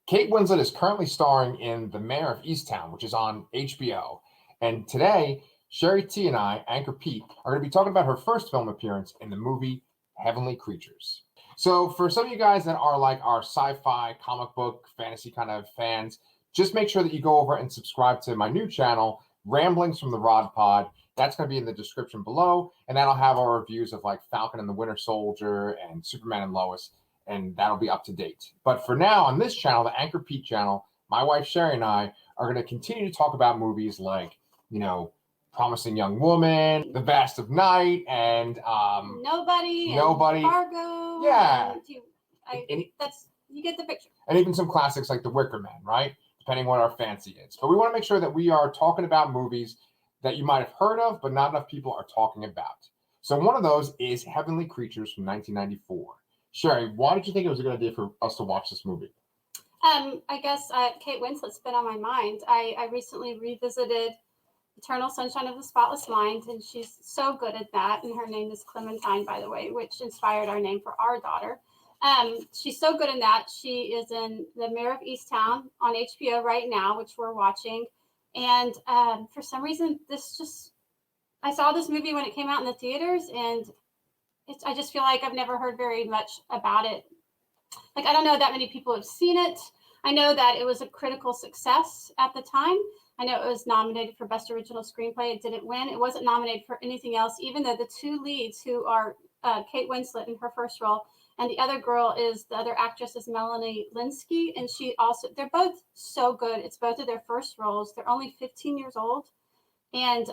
Kate Winslet is currently starring in The Mayor of Easttown, which is on HBO. And today, Shari T and Anchorpete, are going to be talking about her first film appearance in the movie Heavenly Creatures. So for some of you guys that are like our sci-fi, comic book, fantasy kind of fans, just make sure that you go over and subscribe to my new channel, Ramblings from the Rod Pod. That's going to be in the description below, and that'll have our reviews of like Falcon and the Winter Soldier and Superman and Lois, and that'll be up to date. But for now, on this channel, the Anchorpete channel, my wife Shari and I are going to continue to talk about movies like, Promising Young Woman, The Vast of Night, and Nobody, Fargo. Yeah, you get the picture. And even some classics like The Wicker Man, right? Depending what our fancy is. But we want to make sure that we are talking about movies that you might have heard of, but not enough people are talking about. So one of those is Heavenly Creatures from 1994. Shari, why did you think it was a good idea for us to watch this movie? I guess Kate Winslet's been on my mind. I recently revisited Eternal Sunshine of the Spotless Mind, and she's so good at that. And her name is Clementine, by the way, which inspired our name for our daughter. She's so good in that. She is in The Mayor of Easttown on HBO right now, which we're watching. And for some reason, I saw this movie when it came out in the theaters, and I just feel like I've never heard very much about it. Like, I don't know that many people have seen it. I know that it was a critical success at the time. I know it was nominated for Best Original Screenplay. It didn't win. It wasn't nominated for anything else, even though the two leads, who are Kate Winslet in her first role, and the other girl the other actress is Melanie Lynskey, and they're both so good. It's both of their first roles. They're only 15 years old, and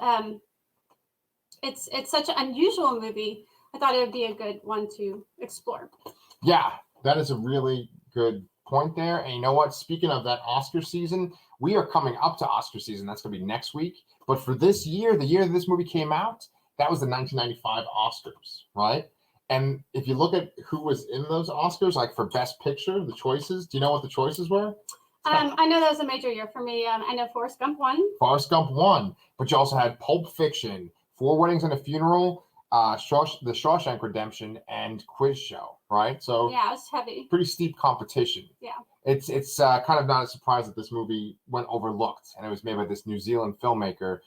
it's such an unusual movie. I thought it would be a good one to explore. Yeah, that is a really good point there. And you know what? Speaking of that Oscar season, we are coming up to Oscar season. That's going to be next week. But for this year, the year that this movie came out, that was the 1995 Oscars, right? And if you look at who was in those Oscars, like for Best Picture, the choices, do you know what the choices were? I know that was a major year for me. I know Forrest Gump won. Forrest Gump won, but you also had Pulp Fiction, Four Weddings and a Funeral, The Shawshank Redemption, and Quiz Show, right? So yeah, it was heavy. Pretty steep competition. Yeah. It's kind of not a surprise that this movie went overlooked, and it was made by this New Zealand filmmaker,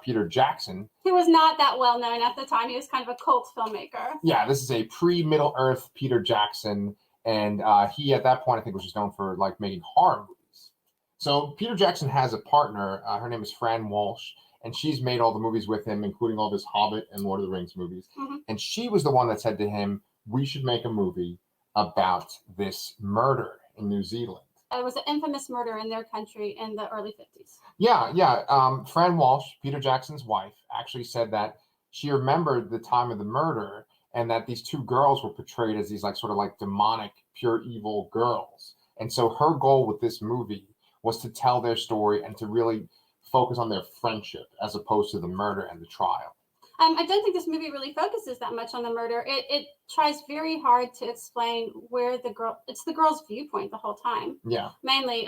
Peter Jackson. He was not that well known at the time. He was kind of a cult filmmaker. Yeah, this is a pre-Middle Earth Peter Jackson, and he at that point I think was just known for like making horror movies. So Peter Jackson has a partner. Her name is Fran Walsh, and she's made all the movies with him, including all of his Hobbit and Lord of the Rings movies. Mm-hmm. And she was the one that said to him, "We should make a movie about this murder in New Zealand." It was an infamous murder in their country in the early 50s. Yeah. Fran Walsh, Peter Jackson's wife, actually said that she remembered the time of the murder and that these two girls were portrayed as these like sort of like demonic, pure evil girls. And so her goal with this movie was to tell their story and to really focus on their friendship as opposed to the murder and the trial. I don't think this movie really focuses that much on the murder. It tries very hard to explain where it's the girl's viewpoint the whole time. Yeah. Mainly,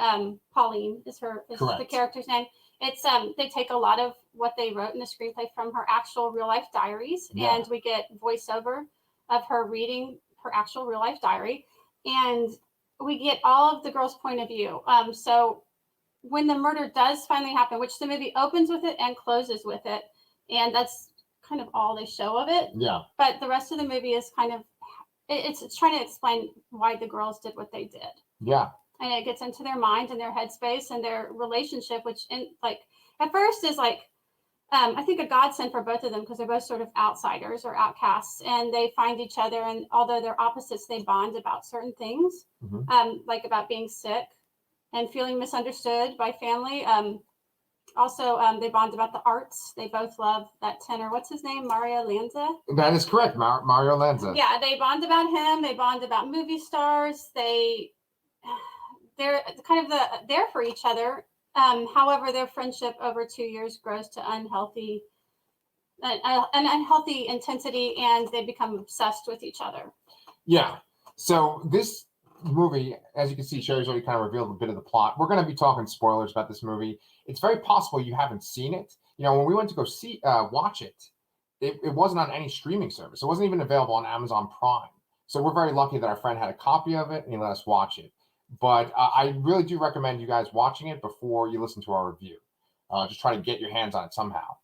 Pauline is the character's name. It's they take a lot of what they wrote in the screenplay from her actual real life diaries, and we get voiceover of her reading her actual real life diary, and we get all of the girl's point of view. So when the murder does finally happen, which the movie opens with it and closes with it, and that's kind of all they show of it. Yeah. But the rest of the movie is kind of it's trying to explain why the girls did what they did. Yeah. And it gets into their mind and their headspace and their relationship, which at first is like I think a godsend for both of them because they're both sort of outsiders or outcasts, and they find each other, and although they're opposites, they bond about certain things, like about being sick and feeling misunderstood by family. Also, they bond about the arts. They both love that tenor. What's his name? Mario Lanza? That is correct, Mario Lanza. Yeah, they bond about him. They bond about movie stars. They're kind of there for each other. However, their friendship over 2 years grows to an unhealthy intensity, and they become obsessed with each other. Yeah. So this movie, as you can see, Shari's already kind of revealed a bit of the plot. We're going to be talking spoilers about this movie. It's very possible you haven't seen it. When we went to go watch it, it wasn't on any streaming service. It wasn't even available on Amazon Prime. So we're very lucky that our friend had a copy of it and he let us watch it. But I really do recommend you guys watching it before you listen to our review. Just try to get your hands on it somehow.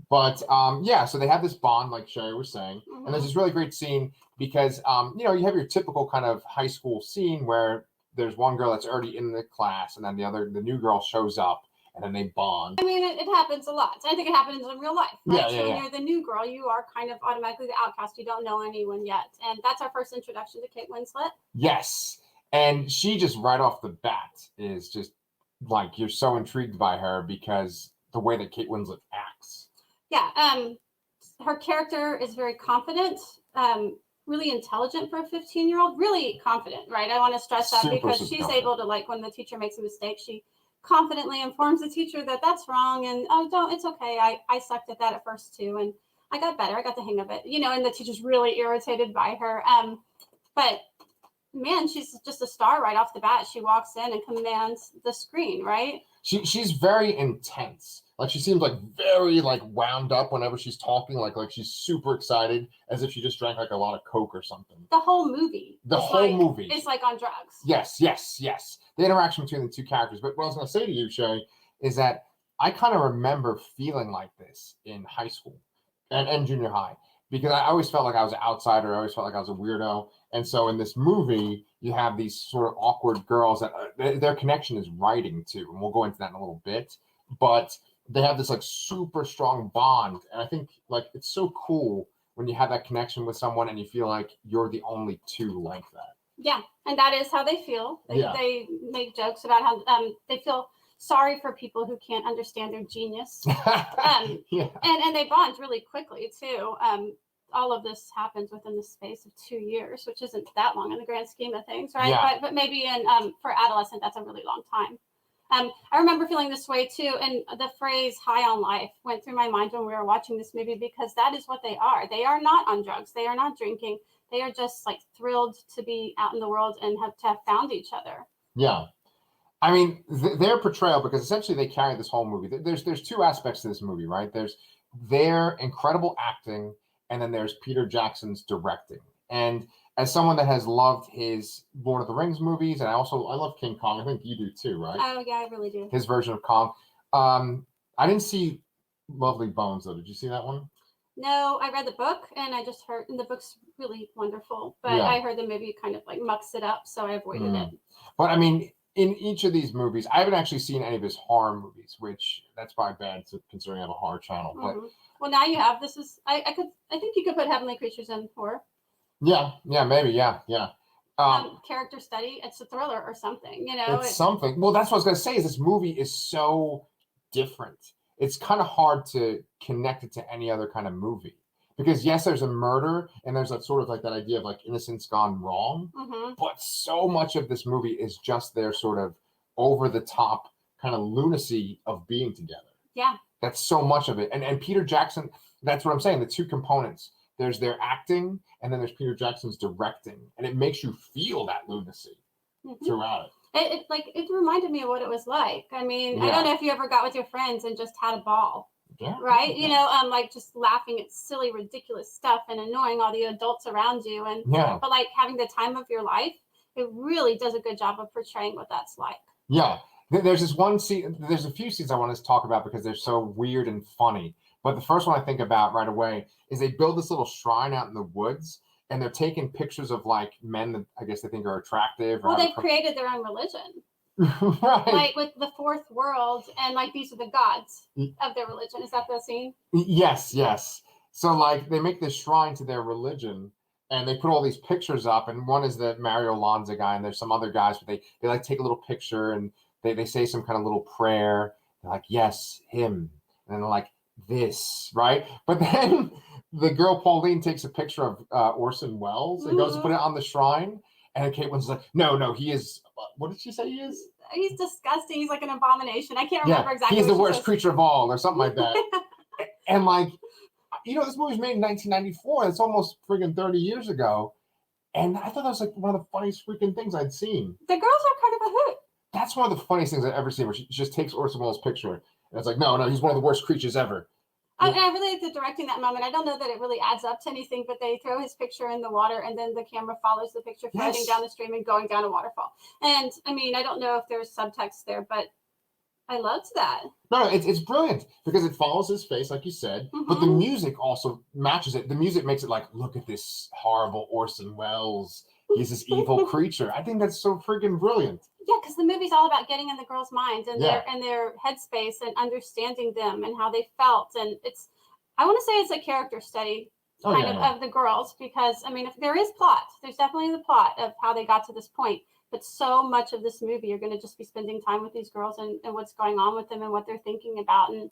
But yeah, so they have this bond, like Shari was saying, and there's this really great scene because you have your typical kind of high school scene where there's one girl that's already in the class, and then the new girl shows up, and then they bond. I mean, it happens a lot. I think it happens in real life, right? Yeah, so when you're the new girl, you are kind of automatically the outcast. You don't know anyone yet, and that's our first introduction to Kate Winslet. Yes, and she just right off the bat is just like you're so intrigued by her because the way that Kate Winslet acts. Yeah, her character is very confident, really intelligent for a 15-year-old, really confident, right? I want to stress that because she's able to, like, when the teacher makes a mistake, she confidently informs the teacher that that's wrong and it's okay. I sucked at that at first too, and I got better. I got the hang of it, and the teacher's really irritated by her. But man, she's just a star right off the bat. She walks in and commands the screen, right? She's very intense. Like she seems like very like wound up whenever she's talking, like she's super excited, as if she just drank like a lot of Coke or something. The whole movie. Movie. It's like on drugs. Yes. The interaction between the two characters. But what I was going to say to you, Shari, is that I kind of remember feeling like this in high school and junior high, because I always felt like I was an outsider. I always felt like I was a weirdo. And so in this movie, you have these sort of awkward girls that their connection is writing too. And we'll go into that in a little bit. But they have this like super strong bond. And I think like it's so cool when you have that connection with someone and you feel like you're the only two like that. Yeah. And that is how they feel. They make jokes about how they feel sorry for people who can't understand their genius. And they bond really quickly too. All of this happens within the space of 2 years, which isn't that long in the grand scheme of things, right? Yeah. But maybe for adolescent, that's a really long time. I remember feeling this way too, and the phrase "high on life" went through my mind when we were watching this movie, because that is what they are. They are not on drugs. They are not drinking. They are just like thrilled to be out in the world and to have found each other. Yeah. I mean, their portrayal, because essentially they carry this whole movie. There's two aspects to this movie, right? There's their incredible acting, and then there's Peter Jackson's directing. And as someone that has loved his Lord of the Rings movies, and I love King Kong. I think you do too, right? Oh yeah, I really do. His version of Kong. I didn't see Lovely Bones though. Did you see that one? No, I read the book, and I just heard, and the book's really wonderful. But I heard the movie kind of like mucks it up, so I avoided it. But I mean, in each of these movies, I haven't actually seen any of his horror movies, which that's probably bad considering I have a horror channel. But well, now you have. This is I think you could put Heavenly Creatures in horror. Yeah, maybe, yeah. Character study. It's a thriller or something, It's something. Well, that's what I was going to say. Is this movie is so different. It's kind of hard to connect it to any other kind of movie, because yes, there's a murder and there's that sort of like that idea of like innocence gone wrong. But so much of this movie is just their sort of over the top kind of lunacy of being together. Yeah, that's so much of it. And Peter Jackson. That's what I'm saying. The two components. There's their acting, and then there's Peter Jackson's directing, and it makes you feel that lunacy throughout it. It reminded me of what it was like. I mean, I don't know if you ever got with your friends and just had a ball, right? Like just laughing at silly, ridiculous stuff and annoying all the adults around you, but like having the time of your life. It really does a good job of portraying what that's like. Yeah, there's this one scene. There's a few scenes I want to talk about because they're so weird and funny. But the first one I think about right away is they build this little shrine out in the woods, and they're taking pictures of like men that I guess they think are attractive. Well, they've created their own religion. Right. Like with the fourth world, and like these are the gods of their religion. Is that the scene? Yes. So like they make this shrine to their religion, and they put all these pictures up, and one is the Mario Lanza guy, and there's some other guys, but they like take a little picture and they say some kind of little prayer. They're like, yes, him. And then they're like, this, right? But then the girl Pauline takes a picture of Orson Welles and goes to put it on the shrine, and Kate Winslet's like, no, he is, what did she say he is? He's disgusting. He's like an abomination. I can't remember exactly. He's the worst creature of all, or something like that. And like, this movie was made in 1994. It's almost friggin' 30 years ago. And I thought that was like one of the funniest freaking things I'd seen. The girls are kind of a hoot. That's one of the funniest things I've ever seen, where she just takes Orson Welles' picture. And it's like, no, he's one of the worst creatures ever. I really like the directing that moment. I don't know that it really adds up to anything, but they throw his picture in the water and then the camera follows the picture floating down the stream and going down a waterfall. And I mean, I don't know if there's subtext there, but I loved that. No, it's brilliant because it follows his face, like you said, but the music also matches it. The music makes it like, look at this horrible Orson Welles. He's this evil creature. I think that's so freaking brilliant. Yeah, because the movie's all about getting in the girls' minds and their headspace and understanding them and how they felt. And I want to say it's a character study of the girls because, I mean, if there is plot, there's definitely the plot of how they got to this point. But so much of this movie, you're going to just be spending time with these girls and what's going on with them and what they're thinking about and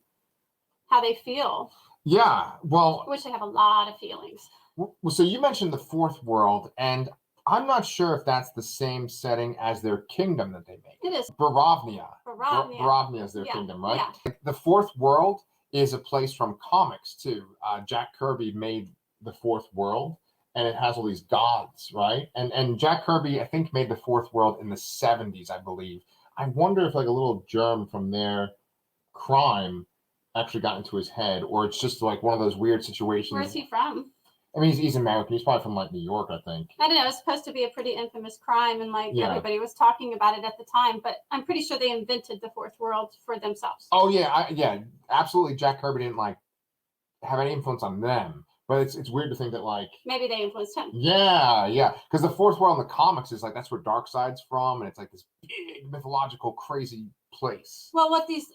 how they feel. Yeah, well... I wish they have a lot of feelings. Well, so you mentioned the fourth world, and I'm not sure if that's the same setting as their kingdom that they make. It is. Barovnia. Barovnia is their kingdom, right? Yeah. The fourth world is a place from comics, too. Jack Kirby made the fourth world, and it has all these gods, right? And Jack Kirby, I think, made the fourth world in the 70s, I believe. I wonder if like a little germ from their crime actually got into his head, or it's just like one of those weird situations. Where's he from? I mean, he's American. He's probably from like New York, I think. I don't know. It's supposed to be a pretty infamous crime, and like everybody was talking about it at the time. But I'm pretty sure they invented the fourth world for themselves. Oh yeah, absolutely. Jack Kirby didn't like have any influence on them, but it's weird to think that like maybe they influenced him. Yeah, because the fourth world in the comics is like that's where Darkseid's from, and it's like this big mythological, crazy place. Well,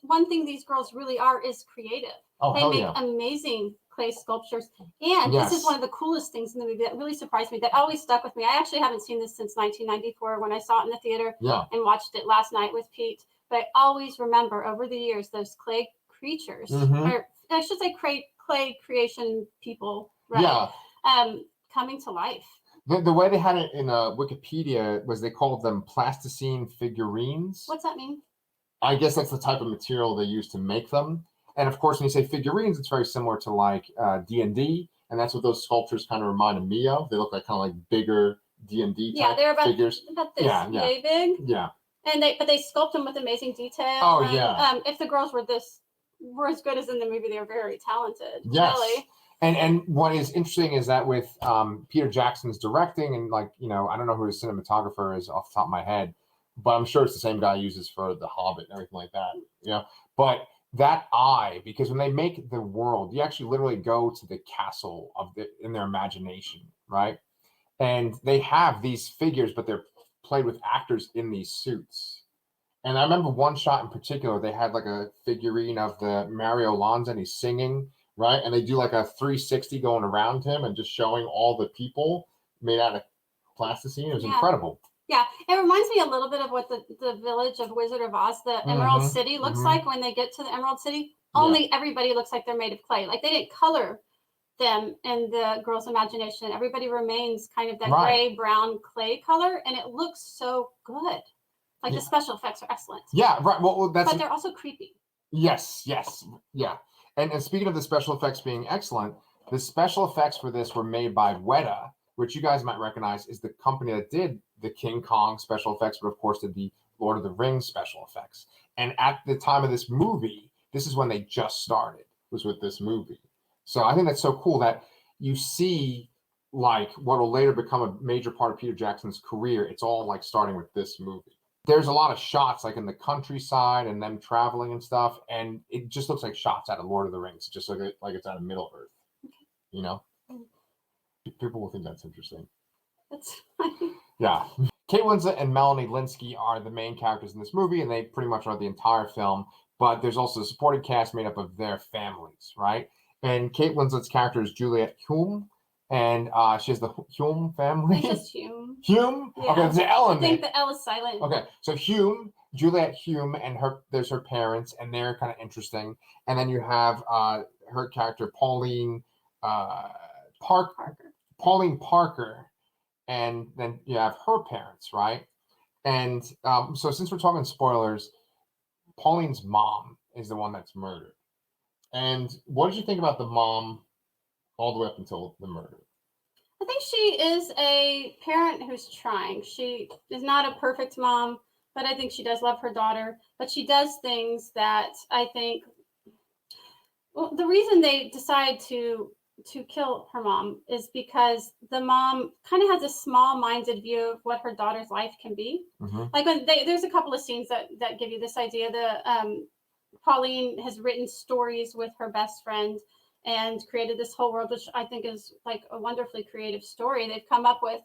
one thing these girls really are is creative. Oh, they make amazing clay sculptures. And this is one of the coolest things in the movie that really surprised me, that always stuck with me. I actually haven't seen this since 1994 when I saw it in the theater and watched it last night with Pete. But I always remember over the years those clay creatures, or I should say clay creation people, right? Yeah. Coming to life. The way they had it in Wikipedia was they called them plasticine figurines. What's that mean? I guess that's the type of material they use to make them. And of course, when you say figurines, it's very similar to like D&D, and that's what those sculptures kind of reminded me of. They look like kind of like bigger D&D type they're about, figures. About this yay big. Yeah. And they sculpt them with amazing detail. Oh, and, yeah. If the girls were as good as in the movie, they were very talented. Yes. Really. And what is interesting is that with Peter Jackson's directing, and like, I don't know who his cinematographer is off the top of my head, but I'm sure it's the same guy he uses for The Hobbit and everything like that. But that eye, because when they make the world, you actually literally go to the castle in their imagination, right? And they have these figures, but they're played with actors in these suits. And I remember one shot in particular, they had like a figurine of the Mario Lanza, and he's singing, right? And they do like a 360 going around him and just showing all the people made out of plasticine. It was incredible. Yeah, it reminds me a little bit of what the village of Wizard of Oz, the Emerald City, looks like when they get to the Emerald City. Only everybody looks like they're made of clay. Like they didn't color them in the girls' imagination. Everybody remains kind of that gray, brown clay color, and it looks so good. Like the special effects are excellent. Yeah, right. Well, but they're also creepy. Yes, yeah. And speaking of the special effects being excellent, the special effects for this were made by Weta, which you guys might recognize is the company that did the King Kong special effects, but of course did the Lord of the Rings special effects. And at the time of this movie, this is when they just started, was with this movie. So I think that's so cool that you see like what will later become a major part of Peter Jackson's career. It's all like starting with this movie. There's a lot of shots like in the countryside and them traveling and stuff, and it just looks like shots out of Lord of the Rings. It just looks like it's out of Middle Earth, People will think that's interesting. That's funny. Yeah. Kate Winslet and Melanie Lynskey are the main characters in this movie, and they pretty much are the entire film. But there's also a supporting cast made up of their families, right? And Kate Winslet's character is Juliet Hulme, and she has the Hulme family. It's just Hulme. Hulme? Yeah. Okay, there's an L in I think the L is silent. Okay, so Juliet Hulme, and there's her parents, and they're kind of interesting. And then you have her character, Pauline Parker, and then you have her parents, right? And so since we're talking spoilers, Pauline's mom is the one that's murdered. And what did you think about the mom all the way up until the murder? I think she is a parent who's trying. She is not a perfect mom, but I think she does love her daughter. But she does things that I think Well, the reason they decide to kill her mom is because the mom kind of has a small-minded view of what her daughter's life can be. Like when there's a couple of scenes that give you this idea. Pauline has written stories with her best friend and created this whole world, which I think is like a wonderfully creative story they've come up with.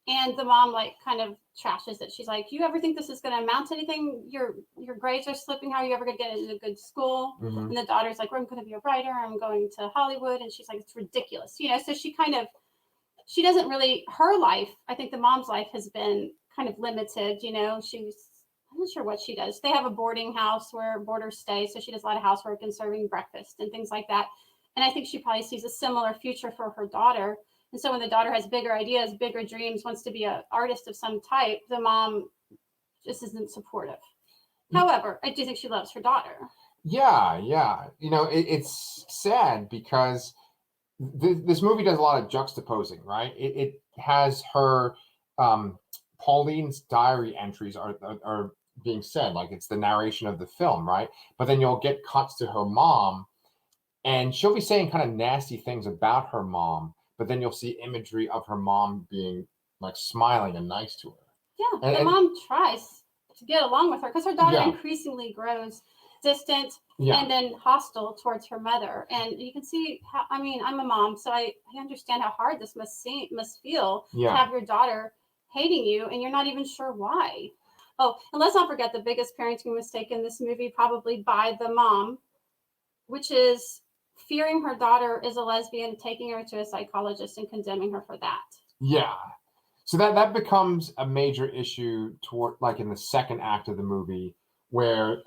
And the mom like kind of trashes it. She's like, "You ever think this is going to amount to anything? Your grades are slipping. How are you ever going to get into a good school?" And the daughter's like, "Well, I'm going to be a writer. I'm going to Hollywood." And she's like, "It's ridiculous." So she doesn't really, her life, I think the mom's life has been kind of limited. I'm not sure what she does. They have a boarding house where boarders stay. So she does a lot of housework and serving breakfast and things like that. And I think she probably sees a similar future for her daughter. And so when the daughter has bigger ideas, bigger dreams, wants to be an artist of some type, the mom just isn't supportive. However, I do think she loves her daughter. Yeah. It's sad because this movie does a lot of juxtaposing, right? It has her, Pauline's diary entries are being said, like it's the narration of the film, right? But then you'll get cuts to her mom, and she'll be saying kind of nasty things about her mom, but then you'll see imagery of her mom being like smiling and nice to her. Yeah, the mom tries to get along with her because her daughter increasingly grows distant and then hostile towards her mother. And you can see how, I'm a mom, so I understand how hard this must feel to have your daughter hating you and you're not even sure why. Oh, and let's not forget the biggest parenting mistake in this movie, probably by the mom, which is fearing her daughter is a lesbian, taking her to a psychologist and condemning her for that. Yeah. So that becomes a major issue toward, like, in the second act of the movie, where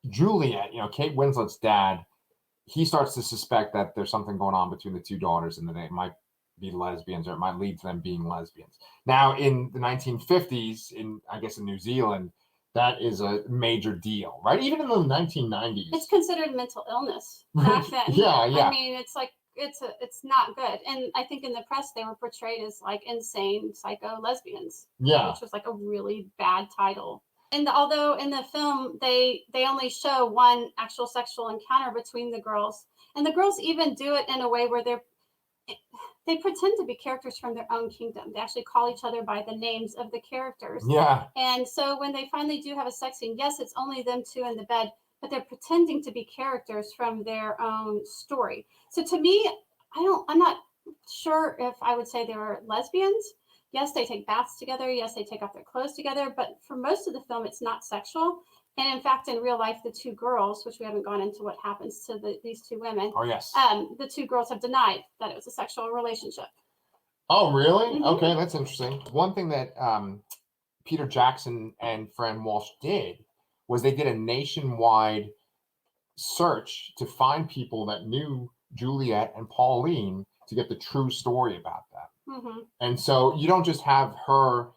Juliet, Kate Winslet's dad, he starts to suspect that there's something going on between the two daughters and that they might be lesbians, or it might lead to them being lesbians. Now, in the 1950s, in New Zealand, that is a major deal, right? Even in the 1990s, it's considered mental illness back then. Yeah. It's like it's not good, and I think in the press they were portrayed as like insane psycho lesbians. Yeah, which was like a really bad title. And although in the film they only show one actual sexual encounter between the girls, and the girls even do it in a way where they pretend to be characters from their own kingdom. They actually call each other by the names of the characters. Yeah. And so when they finally do have a sex scene, yes, it's only them two in the bed, but they're pretending to be characters from their own story. So to me, I'm not sure if I would say they were lesbians. Yes, they take baths together. Yes, they take off their clothes together. But for most of the film, it's not sexual. And in fact, in real life, the two girls, which we haven't gone into what happens to these two women. Oh, yes. The two girls have denied that it was a sexual relationship. Oh, really? Mm-hmm. Okay, that's interesting. One thing that Peter Jackson and Fran Walsh did was they did a nationwide search to find people that knew Juliet and Pauline to get the true story about that. Mm-hmm. And so you don't just have her,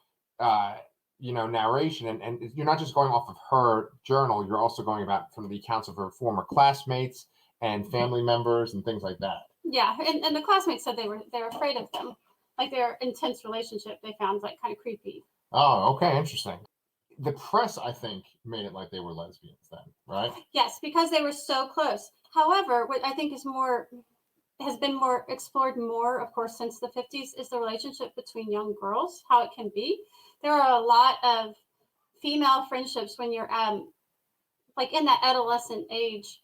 narration, and you're not just going off of her journal. You're also going about from the accounts of her former classmates and family members and things like that. Yeah, and the classmates said they were afraid of them, like their intense relationship. They found like kind of creepy. Oh, okay, interesting. The press, I think, made it like they were lesbians then, right? Yes, because they were so close. However, what I think has been more explored more, of course, since the 50s, is the relationship between young girls, how it can be. There are a lot of female friendships when you're like in that adolescent age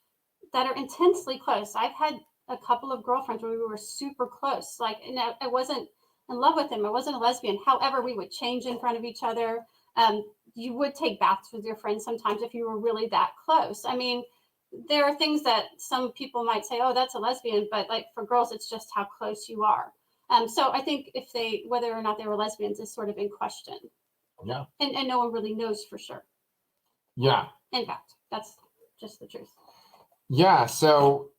that are intensely close. I've had a couple of girlfriends where we were super close. Like, and I wasn't in love with them. I wasn't a lesbian. However, we would change in front of each other. You would take baths with your friends sometimes if you were really that close. I mean, there are things that some people might say, oh, that's a lesbian, but like for girls, it's just how close you are. So I think whether or not they were lesbians is sort of in question. Yeah. And no one really knows for sure. Yeah. In fact, that's just the truth. Yeah. So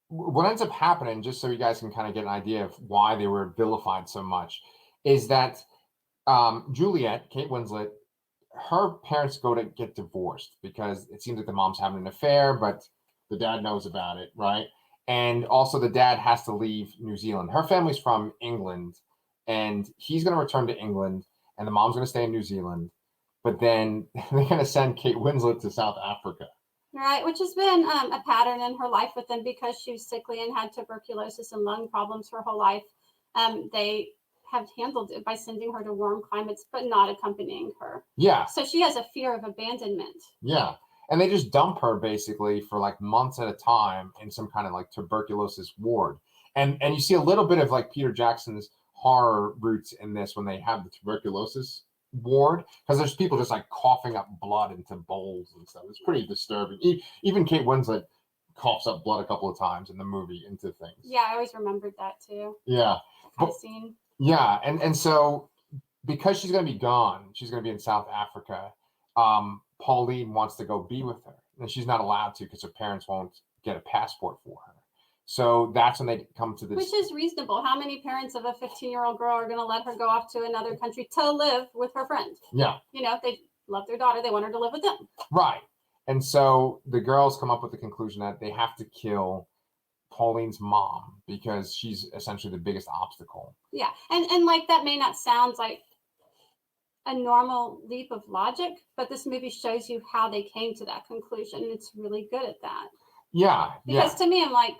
what ends up happening, just so you guys can kind of get an idea of why they were vilified so much, is that Juliet, Kate Winslet, her parents go to get divorced because it seems like the mom's having an affair, but the dad knows about it, right? And also the dad has to leave New Zealand. Her family's from England, and he's going to return to England, and the mom's going to stay in New Zealand. But then they're going to send Kate Winslet to South Africa. Right, which has been a pattern in her life with them because she was sickly and had tuberculosis and lung problems her whole life. They have handled it by sending her to warm climates, but not accompanying her. Yeah. So she has a fear of abandonment. Yeah. And they just dump her basically for like months at a time in some kind of like tuberculosis ward. And you see a little bit of like Peter Jackson's horror roots in this when they have the tuberculosis ward, because there's people just like coughing up blood into bowls and stuff. It's pretty disturbing. Even Kate Winslet coughs up blood a couple of times in the movie into things. Yeah, I always remembered that too. Yeah. Kind of scene. Yeah, and so because she's going to be gone, she's going to be in South Africa. Pauline wants to go be with her, and she's not allowed to because her parents won't get a passport for her. So that's when they come to this. Which is reasonable. How many parents of a 15-year-old girl are going to let her go off to another country to live with her friend? Yeah. You know, they love their daughter. They want her to live with them. Right. And so the girls come up with the conclusion that they have to kill Pauline's mom because she's essentially the biggest obstacle. Yeah. And like that may not sound like a normal leap of logic, but this movie shows you how they came to that conclusion. And it's really good at that. Yeah. Because to me, I'm like,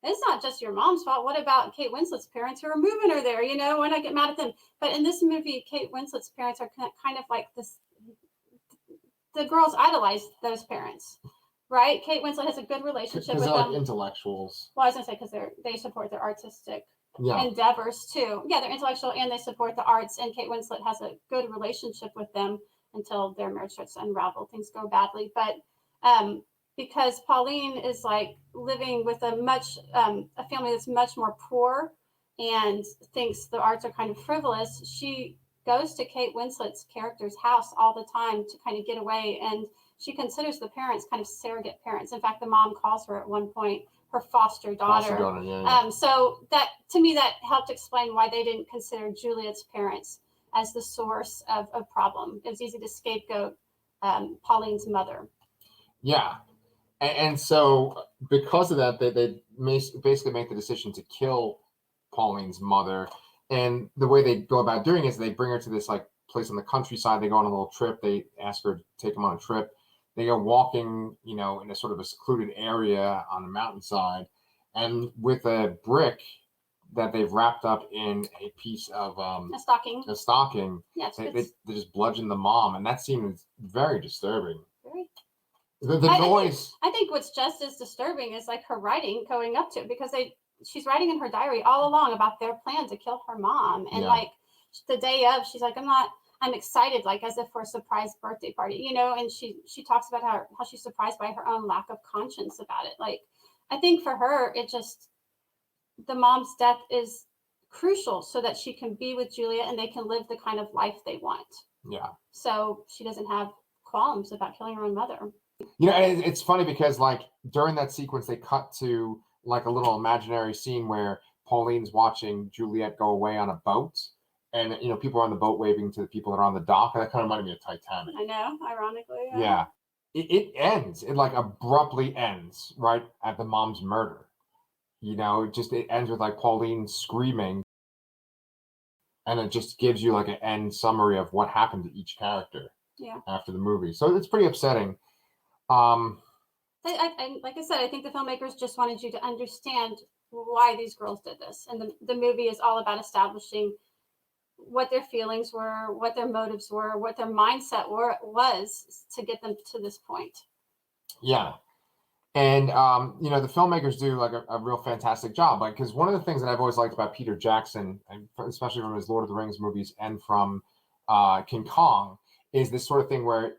it's not just your mom's fault. What about Kate Winslet's parents who are moving her there? You know, when I get mad at them. But in this movie, Kate Winslet's parents are kind of like this. The girls idolize those parents, right? Kate Winslet has a good relationship with they're them. like intellectuals. Well, I was gonna say because they support their artistic Yeah. endeavors too. Yeah, they're intellectual and they support the arts. And Kate Winslet has a good relationship with them until their marriage starts to unravel. Things go badly, but because Pauline is like living with a family that's much more poor and thinks the arts are kind of frivolous, she goes to Kate Winslet's character's house all the time to kind of get away, and she considers the parents kind of surrogate parents. In fact, the mom calls her at one point her foster daughter. Yeah. So that, to me, that helped explain why they didn't consider Juliet's parents as the source of a problem. It was easy to scapegoat Pauline's mother. Yeah. And so because of that, they basically make the decision to kill Pauline's mother. And the way they go about doing it is they bring her to this like place in the countryside. They go on a little trip. They ask her to take them on a trip. They go walking, you know, in a sort of a secluded area on a mountainside, and with a brick that they've wrapped up in a piece of a stocking. Yeah, they just bludgeon the mom, and that scene is very disturbing. Very. The noise. I think what's just as disturbing is like her writing going up to it, because she's writing in her diary all along about their plan to kill her mom, and like the day of, she's like, I'm excited, like as if for a surprise birthday party, you know, and she talks about how she's surprised by her own lack of conscience about it. Like, I think for her, the mom's death is crucial so that she can be with Juliet and they can live the kind of life they want. Yeah. So she doesn't have qualms about killing her own mother. You know, and it's funny because like during that sequence, they cut to like a little imaginary scene where Pauline's watching Juliet go away on a boat. And, you know, people are on the boat waving to the people that are on the dock. And that kind of reminded me of Titanic. I know, ironically. Yeah. It ends. It like abruptly ends right at the mom's murder. You know, it ends with like Pauline screaming. And it just gives you like an end summary of what happened to each character after the movie. So it's pretty upsetting. Like I said, I think the filmmakers just wanted you to understand why these girls did this. And the movie is all about establishing what their feelings were, what their motives were, what their mindset was to get them to this point. Yeah. And, you know, the filmmakers do like a real fantastic job. Like, because one of the things that I've always liked about Peter Jackson, and especially from his Lord of the Rings movies and from King Kong, is this sort of thing where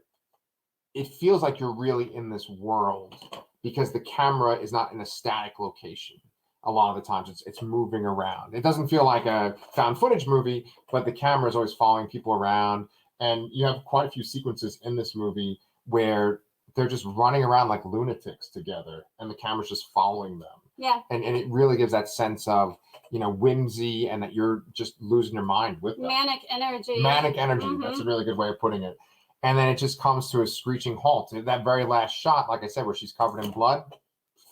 it feels like you're really in this world because the camera is not in a static location. A lot of the times it's moving around. It doesn't feel like a found footage movie, but the camera is always following people around. And you have quite a few sequences in this movie where they're just running around like lunatics together and the camera's just following them. Yeah. And it really gives that sense of, you know, whimsy and that you're just losing your mind with them. Manic energy. Mm-hmm. That's a really good way of putting it. And then it just comes to a screeching halt. That very last shot, like I said, where she's covered in blood,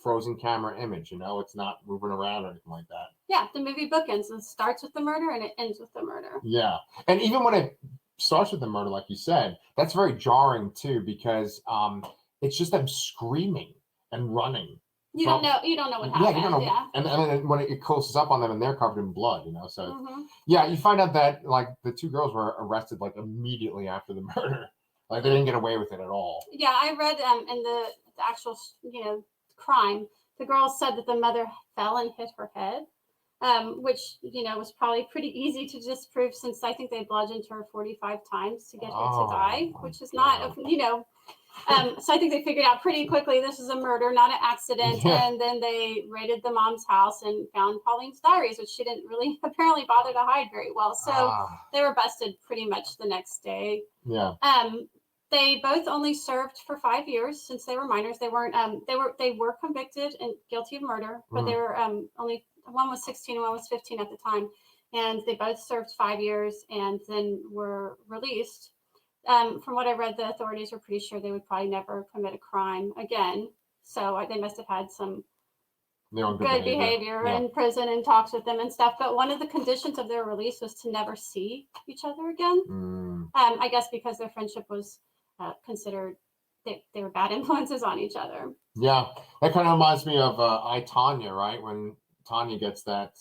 frozen camera image, you know, it's not moving around or anything like that. Yeah, the movie bookends. It starts with the murder and it ends with the murder. Yeah. And even when it starts with the murder, like you said, that's very jarring too, because it's just them screaming and running. You don't know what happened. Yeah, you don't know. Yeah. And when it closes up on them and they're covered in blood, So Mm-hmm. yeah, you find out that like the two girls were arrested like immediately after the murder. Like they didn't get away with it at all. Yeah, I read in the actual crime, the girl said that the mother fell and hit her head, which was probably pretty easy to disprove since I think they bludgeoned her 45 times to get her to die, which is not so I think they figured out pretty quickly this is a murder, not an accident. Yeah. And then they raided the mom's house and found Pauline's diaries, which she didn't really apparently bother to hide very well. So they were busted pretty much the next day. Yeah. They both only served for 5 years since they were minors. They weren't. They were convicted and guilty of murder, but they were only one was 16 and one was 15 at the time, and they both served 5 years and then were released. From what I read, the authorities were pretty sure they would probably never commit a crime again. So they must have had some good behavior in prison and talks with them and stuff. But one of the conditions of their release was to never see each other again. I guess because their friendship was considered they were bad influences on each other. Yeah, that kind of reminds me of I, Tonya, right? When Tonya gets that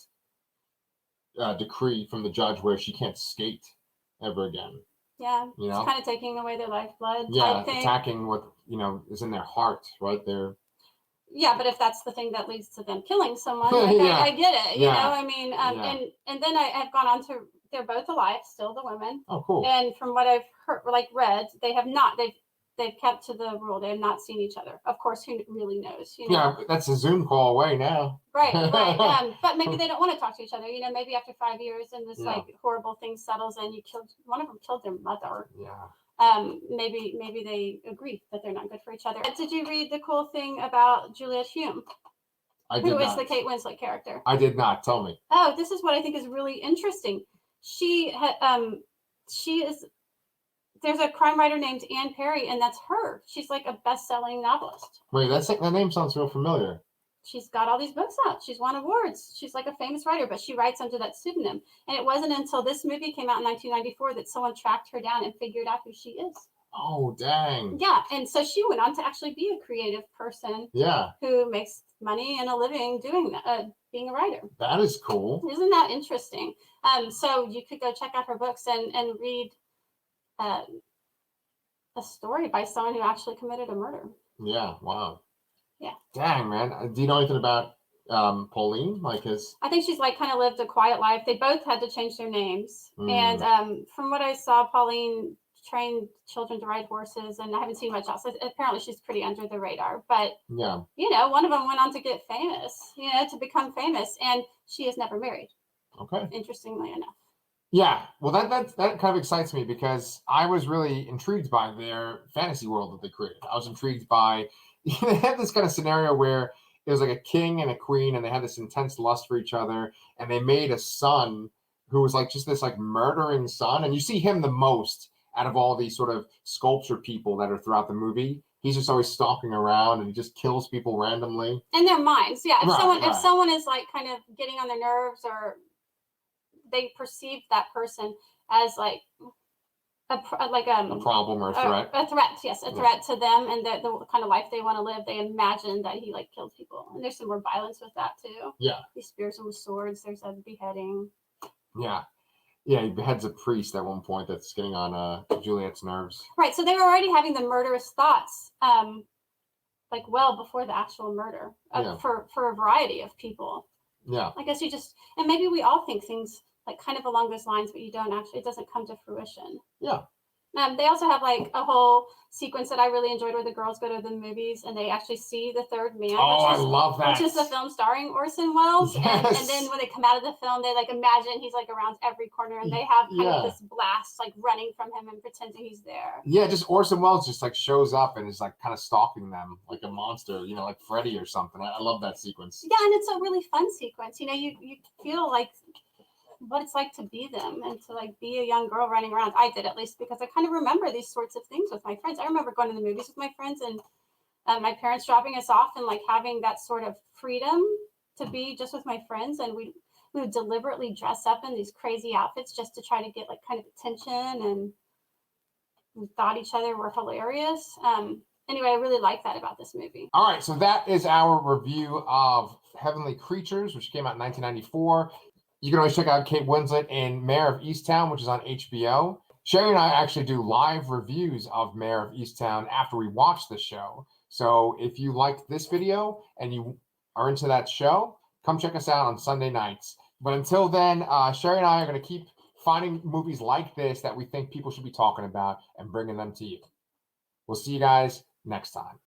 decree from the judge where she can't skate ever again. Yeah, it's kind of taking away their lifeblood. Yeah, attacking what is in their heart, right there. Yeah, but if that's the thing that leads to them killing someone, I get it. I mean, and then I've gone on to they're both alive, still the women. Oh, cool. And from what I've heard, read, they have not. They've kept to the rule. They have not seen each other. Of course, who really knows? Yeah, that's a Zoom call away now. Right. But maybe they don't want to talk to each other. Maybe after 5 years and this horrible thing settles and one of them killed their mother. Yeah. Maybe they agree that they're not good for each other. Did you read the cool thing about Juliet Hulme? Who is the Kate Winslet character? I did not. Tell me. Oh, this is what I think is really interesting. She is. There's a crime writer named Anne Perry, and that's her. She's like a best-selling novelist. Wait, that name sounds real familiar. She's got all these books out. She's won awards. She's like a famous writer, but she writes under that pseudonym. And it wasn't until this movie came out in 1994 that someone tracked her down and figured out who she is. Oh, dang. Yeah, and so she went on to actually be a creative person. Yeah. Who makes money and a living doing that, being a writer. That is cool. Isn't that interesting? So you could go check out her books and read a story by someone who actually committed a murder. Yeah. Wow. Yeah. Dang, man. Do you know anything about Pauline? I think she's kind of lived a quiet life. They both had to change their names. And from what I saw, Pauline trained children to ride horses, and I haven't seen much else. Apparently she's pretty under the radar, but yeah, one of them went on to get famous, to become famous, and she is never married. Okay. Interestingly enough. Yeah, well, that kind of excites me because I was really intrigued by their fantasy world that they created. I was intrigued by they had this kind of scenario where it was like a king and a queen, and they had this intense lust for each other, and they made a son who was just this murdering son, and you see him the most out of all these sort of sculpture people that are throughout the movie. He's just always stalking around and he just kills people randomly. In their minds, yeah. If someone is kind of getting on their nerves, or they perceive that person as a problem or a threat. A threat, yes, a threat to them and the kind of life they want to live. They imagine that he kills people, and there's some more violence with that too. Yeah, he spears them with swords. There's a beheading. Yeah. Yeah, he beheads a priest at one point that's getting on Juliet's nerves. Right, so they were already having the murderous thoughts, well before the actual murder, for a variety of people. Yeah. I guess and maybe we all think things kind of along those lines, but you don't actually, it doesn't come to fruition. Yeah. They also have a whole sequence that I really enjoyed where the girls go to the movies and they actually see the third man. I love that. Which is the film starring Orson Welles. Yes. And then when they come out of the film, they imagine he's around every corner, and they have kind of this blast running from him and pretending he's there. Yeah, just Orson Welles just shows up and is kind of stalking them like a monster, like Freddy or something. I love that sequence. Yeah, and it's a really fun sequence. You feel what it's like to be them and to be a young girl running around. I did, at least, because I kind of remember these sorts of things with my friends. I remember going to the movies with my friends and my parents dropping us off and having that sort of freedom to be just with my friends, and we would deliberately dress up in these crazy outfits just to try to get kind of attention, and we thought each other were hilarious. anyway, I really like that about this movie. All right, so that is our review of Heavenly Creatures, which came out in 1994. You can always check out Kate Winslet in Mayor of Easttown, which is on HBO. Sherry and I actually do live reviews of Mayor of Easttown after we watch the show. So if you liked this video and you are into that show, come check us out on Sunday nights. But until then, Sherry and I are going to keep finding movies like this that we think people should be talking about and bringing them to you. We'll see you guys next time.